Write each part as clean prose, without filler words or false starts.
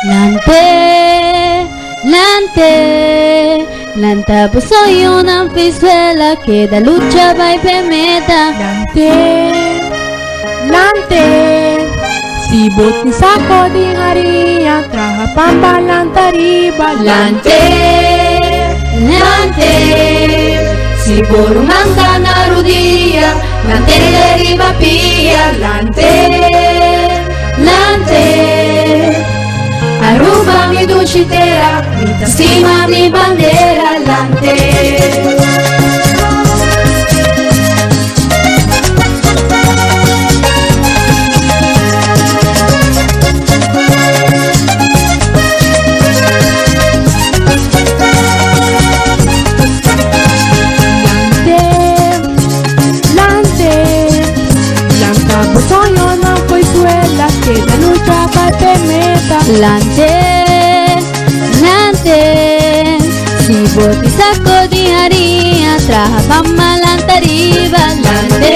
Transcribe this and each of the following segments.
Lante, lante, lanta pusoyo ng Venezuela que da lucha va y pemeta. Lante, lante, sibot ni sako di haria, traha pambalanta riba. Lante, lante, si por manta na rodilla, lante le riba pia. Lante, lante, Aruba mi dulcitera, mi tasima mi bandera. Lante. Lante, lante, si boti saco di haria, traja fama lanta riba. Lante,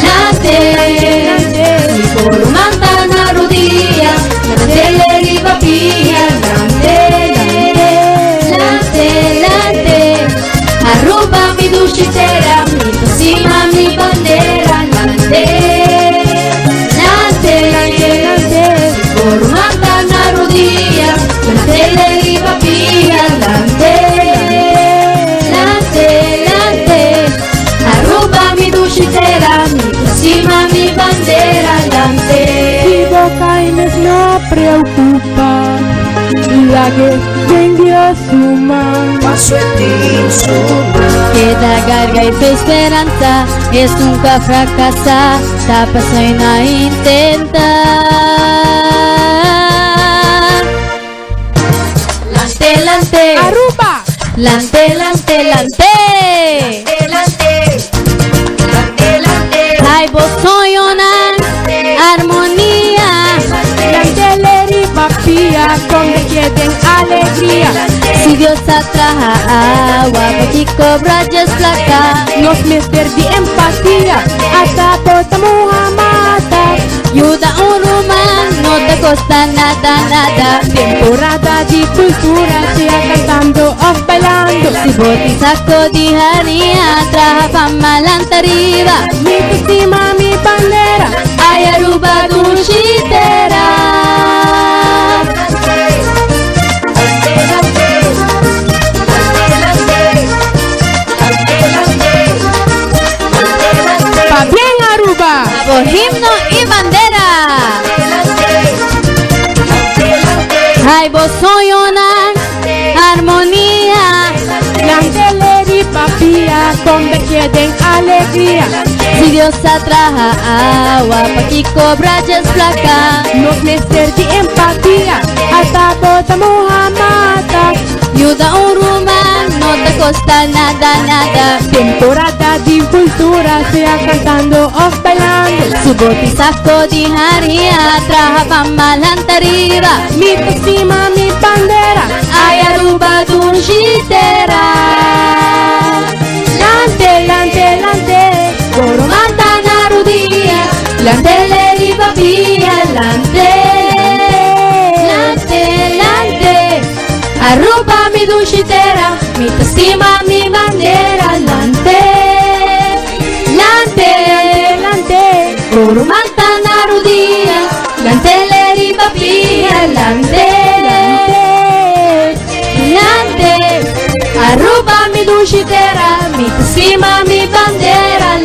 lante, si por manta na rodilla, lante le riba pia. Lante, lante, lante, arruba mi dulcitera, mi tasima mi bandera. Lante. Por manta na rodilla, lante le riba pia. Lante, lante, lante, arruba mi dulcitera, mi tasima mi bandera. Lante. Si boca y mes no preocupa, la que vendió suma, paso en ti suma. Queda carga y fe esperanza, es nunca fracasa, tapas y no intenta. Lante, Aruba, lante, lante, lante, Lante, lante, lante, ay vos soy una armonía. lante le riba pia, con que quieren alegría. Si Dios atraja agua, aquí cobra ya placa. Nos meter de empatía, hasta por Muhammad. Ayuda un humano, no te costa nada, nada. Temporada de cultura, sea cantando o bailando. Si boti saco di haria, traja fama lanta riba. Mi tasima, mi bandera, Ay Aruba dulcitera. va bien Aruba. Por himno y bandera. Ay vos soy una armonía. Lante le riba pia, con que quieren alegría. Si Dios atraja agua, pa' aquí cobra ya es placa. Nos meter de empatía, hasta por Muhammad. Ayuda un rumán, no te costa nada, nada. Temporada de cultura, sea cantando o bailando. Su boti saco di haria, traja fama lanta riba. Mi tasima, mi bandera, Ay Aruba dulcitera. lante, lante, lante, Por manta na rodilla, lante le riba pia. Lante, lante, lante, arruba mi dulcitera, mi tasima mi bandera. Lante, lante, lante, por manta na rodilla, lante le riba pia. Lante, lante, arruba mi dulcitera, mi tasima